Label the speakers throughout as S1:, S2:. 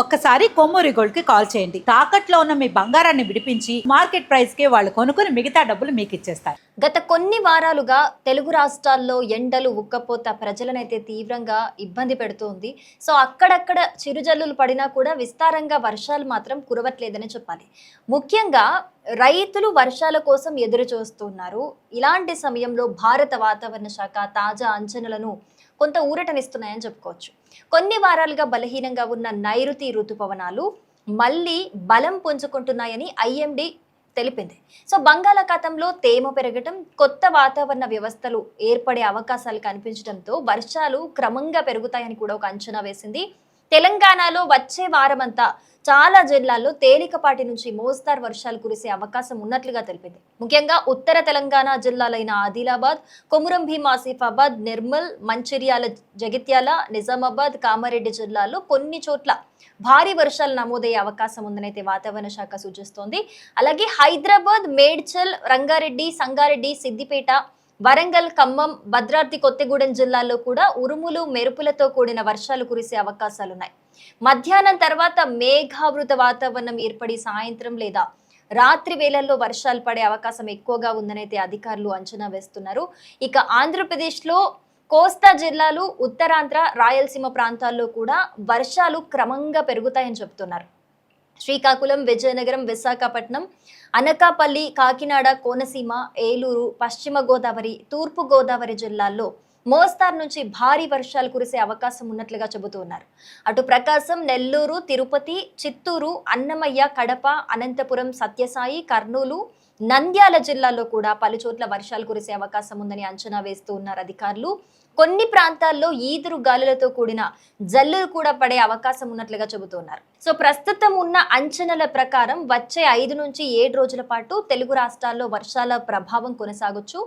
S1: ఒక్కసారి కొమ్మూరి గోల్డ్ కి కాల్ చేయండి. తాకట్లో ఉన్న మీ బంగారాన్ని విడిపించి మార్కెట్ ప్రైస్ కి వాళ్ళు కొనుక్కుని మిగతా డబ్బులు మీకు ఇచ్చేస్తారు.
S2: గత కొన్ని వారాలుగా తెలుగు రాష్ట్రాల్లో ఎండలు ఉక్కపోత ప్రజలనైతే తీవ్రంగా ఇబ్బంది పెడుతోంది. సో అక్కడక్కడ చిరుజల్లులు పడినా కూడా విస్తారంగా వర్షాలు మాత్రం కురవట్లేదని చెప్పాలి. ముఖ్యంగా రైతులు వర్షాల కోసం ఎదురు చూస్తున్నారు. ఇలాంటి సమయంలో భారత వాతావరణ శాఖ తాజా అంచనాలను కొంత ఊరటనిస్తున్నాయని చెప్పుకోవచ్చు. కొన్ని వారాలుగా బలహీనంగా ఉన్న నైరుతి ఋతుపవనాలు మళ్ళీ బలం పుంజుకుంటున్నాయని ఐఎండీ తెలిపింది. సో బంగాళాఖాతంలో తేమ పెరగటం, కొత్త వాతావరణ వ్యవస్థలు ఏర్పడే అవకాశాలు కనిపించడంతో వర్షాలు క్రమంగా పెరుగుతాయని కూడా ఒక అంచనా వేసింది. తెలంగాణలో వచ్చే వారమంతా చాలా జిల్లాల్లో తేలికపాటి నుంచి మోస్తారు వర్షాలు కురిసే అవకాశం ఉన్నట్లుగా తెలిపింది. ముఖ్యంగా ఉత్తర తెలంగాణ జిల్లాలైన ఆదిలాబాద్, కొమురం భీం ఆసిఫాబాద్, నిర్మల్, మంచిర్యాల, జగిత్యాల, నిజామాబాద్, కామారెడ్డి జిల్లాల్లో కొన్ని చోట్ల భారీ వర్షాలు నమోదయ్యే అవకాశం ఉందనైతే వాతావరణ శాఖ సూచిస్తోంది. అలాగే హైదరాబాద్, మేడ్చల్, రంగారెడ్డి, సంగారెడ్డి, సిద్దిపేట, వరంగల్, ఖమ్మం, భద్రాద్రి కొత్తగూడెం జిల్లాల్లో కూడా ఉరుములు మెరుపులతో కూడిన వర్షాలు కురిసే అవకాశాలున్నాయి. మధ్యాహ్నం తర్వాత మేఘావృత వాతావరణం ఏర్పడి సాయంత్రం లేదా రాత్రి వేళల్లో వర్షాలు పడే అవకాశం ఎక్కువగా ఉందనైతే అధికారులు అంచనా వేస్తున్నారు. ఇక ఆంధ్రప్రదేశ్లో కోస్తా జిల్లాలు, ఉత్తరాంధ్ర, రాయలసీమ ప్రాంతాల్లో కూడా వర్షాలు క్రమంగా పెరుగుతాయని చెబుతున్నారు. శ్రీకాకుళం, విజయనగరం, విశాఖపట్నం, అనకాపల్లి, కాకినాడ, కోనసీమ, ఏలూరు, పశ్చిమ గోదావరి, తూర్పు గోదావరి జిల్లాల్లో మోస్తారు నుంచి భారీ వర్షాలు కురిసే అవకాశం ఉన్నట్లుగా చెబుతున్నారు. అటు ప్రకాశం, నెల్లూరు, తిరుపతి, చిత్తూరు, అన్నమయ్య, కడప, అనంతపురం, సత్యసాయి, కర్నూలు, నంద్యాల జిల్లాల్లో కూడా పలుచోట్ల వర్షాలు కురిసే అవకాశం ఉందని అంచనా వేస్తూ ఉన్నారు అధికారులు. కొన్ని ప్రాంతాల్లో ఈదురు గాలులతో కూడిన జల్లులు కూడా పడే అవకాశం ఉన్నట్లుగా చెబుతున్నారు. సో ప్రస్తుతం ఉన్న అంచనాల ప్రకారం వచ్చే 5 నుంచి 7 రోజుల పాటు తెలుగు రాష్ట్రాల్లో వర్షాల ప్రభావం కొనసాగొచ్చు.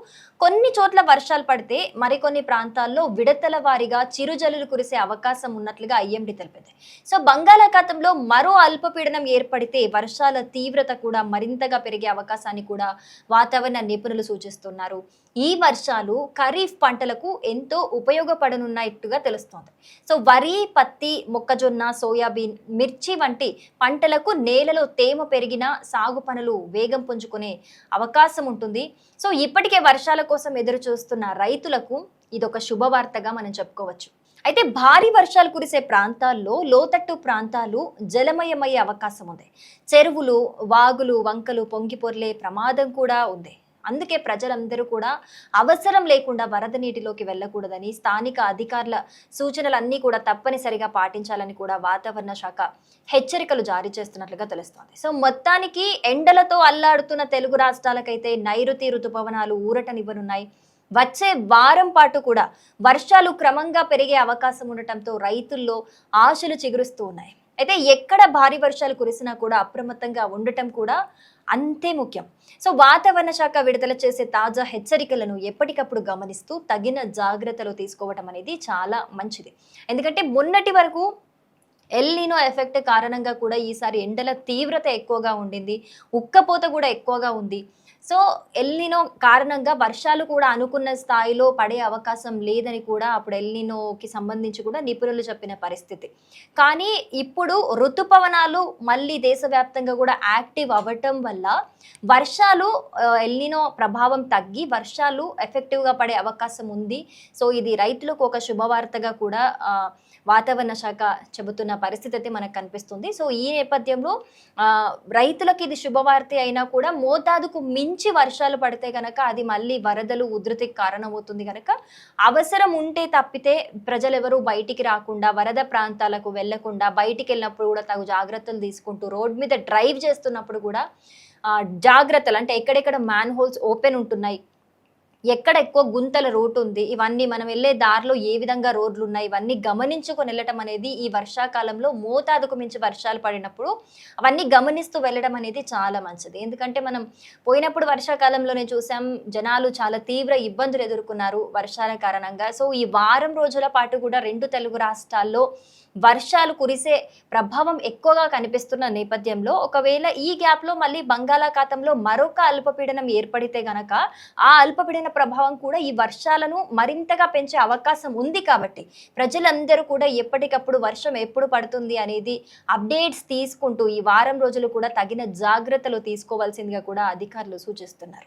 S2: కొన్ని చోట్ల వర్షాలు పడితే మరికొన్ని ప్రాంతాల్లో విడతల వారీగా చిరుజల్లులు కురిసే అవకాశం ఉన్నట్లుగా ఐఎండీ తెలిపింది. సో బంగాళాఖాతంలో మరో అల్పపీడనం ఏర్పడితే వర్షాల తీవ్రత కూడా మరింతగా పెరిగే అవకాశాన్ని కూడా వాతావరణ నిపుణులు సూచిస్తున్నారు. ఈ వర్షాలు ఖరీఫ్ పంటలకు ఎంతో ఉపయోగపడనున్నట్టుగా తెలుస్తోంది. సో వరి, పత్తి, మొక్కజొన్న, సోయాబీన్, మిర్చి వంటి పంటలకు నేలలో తేమ పెరిగిన సాగు పనులు వేగం పుంజుకునే అవకాశం ఉంటుంది. సో ఇప్పటికే వర్షాల కోసం ఎదురు చూస్తున్న రైతులకు ఇదొక శుభవార్తగా మనం చెప్పుకోవచ్చు. అయితే భారీ వర్షాలు కురిసే ప్రాంతాల్లో లోతట్టు ప్రాంతాలు జలమయమయ్యే అవకాశం ఉంది. చెరువులు, వాగులు, వంకలు పొంగి పొర్లే ప్రమాదం కూడా ఉంది. అందుకే ప్రజలందరూ కూడా అవసరం లేకుండా వరద నీటిలోకి వెళ్ళకూడదని, స్థానిక అధికారుల సూచనలన్నీ కూడా తప్పనిసరిగా పాటించాలని కూడా వాతావరణ శాఖ హెచ్చరికలు జారీ చేస్తున్నట్లుగా తెలుస్తోంది. సో మొత్తానికి ఎండలతో అల్లాడుతున్న తెలుగు రాష్ట్రాలకైతే నైరుతి ఋతుపవనాలు ఊరటనివ్వనున్నాయి. వచ్చే వారం పాటు కూడా వర్షాలు క్రమంగా పెరిగే అవకాశం ఉండటంతో రైతుల్లో ఆశలు చిగురుస్తూ ఉన్నాయి. అయితే ఎక్కడ భారీ వర్షాలు కురిసినా కూడా అప్రమత్తంగా ఉండటం కూడా అంతే ముఖ్యం. సో వాతావరణ శాఖ విడుదల చేసే తాజా హెచ్చరికలను ఎప్పటికప్పుడు గమనిస్తూ తగిన జాగ్రత్తలు తీసుకోవటం అనేది చాలా మంచిది. ఎందుకంటే మొన్నటి వరకు ఎల్నినో ఎఫెక్ట్ కారణంగా కూడా ఈసారి ఎండల తీవ్రత ఎక్కువగా ఉండింది, ఉక్కపోత కూడా ఎక్కువగా ఉంది. సో ఎల్నినో కారణంగా వర్షాలు కూడా అనుకున్న స్థాయిలో పడే అవకాశం లేదని కూడా అప్పుడు ఎల్నినోకి సంబంధించి కూడా నిపుణులు చెప్పిన పరిస్థితి. కానీ ఇప్పుడు ఋతుపవనాలు మళ్ళీ దేశవ్యాప్తంగా కూడా యాక్టివ్ అవ్వటం వల్ల వర్షాలు ఎల్నినో ప్రభావం తగ్గి వర్షాలు ఎఫెక్టివ్గా పడే అవకాశం ఉంది. సో ఇది రైతులకు ఒక శుభవార్తగా కూడా వాతావరణ శాఖ చెబుతున్న పరిస్థితి అయితే మనకు కనిపిస్తుంది. సో ఈ నేపథ్యంలో రైతులకు ఇది శుభవార్త అయినా కూడా మోతాదుకు మించి వర్షాలు పడితే కనుక అది మళ్ళీ వరదలు ఉధృతికి కారణమవుతుంది. కనుక అవసరం ఉంటే తప్పితే ప్రజలెవరూ బయటికి రాకుండా, వరద ప్రాంతాలకు వెళ్లకుండా, బయటికి వెళ్ళినప్పుడు కూడా తగు జాగ్రత్తలు తీసుకుంటూ, రోడ్ మీద డ్రైవ్ చేస్తున్నప్పుడు కూడా జాగ్రత్తలు అంటే ఎక్కడెక్కడ మ్యాన్ హోల్స్ ఓపెన్ ఉంటున్నాయి, ఎక్కడ ఎక్కువ గుంతల రూట్ ఉంది, ఇవన్నీ మనం వెళ్ళే దారిలో ఏ విధంగా రోడ్లు ఉన్నాయి, ఇవన్నీ గమనించుకొని వెళ్ళటం అనేది ఈ వర్షాకాలంలో మోతాదుకు మించి వర్షాలు పడినప్పుడు అవన్నీ గమనిస్తూ వెళ్ళడం అనేది చాలా మంచిది. ఎందుకంటే మనం పోయినప్పుడు వర్షాకాలంలోనే చూసాం, జనాలు చాలా తీవ్ర ఇబ్బందులు ఎదుర్కొన్నారు వర్షాల కారణంగా. సో ఈ వారం రోజుల పాటు కూడా 2 తెలుగు రాష్ట్రాల్లో వర్షాలు కురిసే ప్రభావం ఎక్కువగా కనిపిస్తున్న నేపథ్యంలో ఒకవేళ ఈ గ్యాప్లో మళ్ళీ బంగాళాఖాతంలో మరొక అల్పపీడనం ఏర్పడితే గనక ఆ అల్పపీడన ప్రభావం కూడా ఈ వర్షాలను మరింతగా పెంచే అవకాశం ఉంది. కాబట్టి ప్రజలందరూ కూడా ఎప్పటికప్పుడు వర్షం ఎప్పుడు పడుతుంది అనేది అప్డేట్స్ తీసుకుంటూ ఈ వారం రోజులు కూడా తగిన జాగ్రత్తలు తీసుకోవాల్సిందిగా కూడా అధికారులు సూచిస్తున్నారు.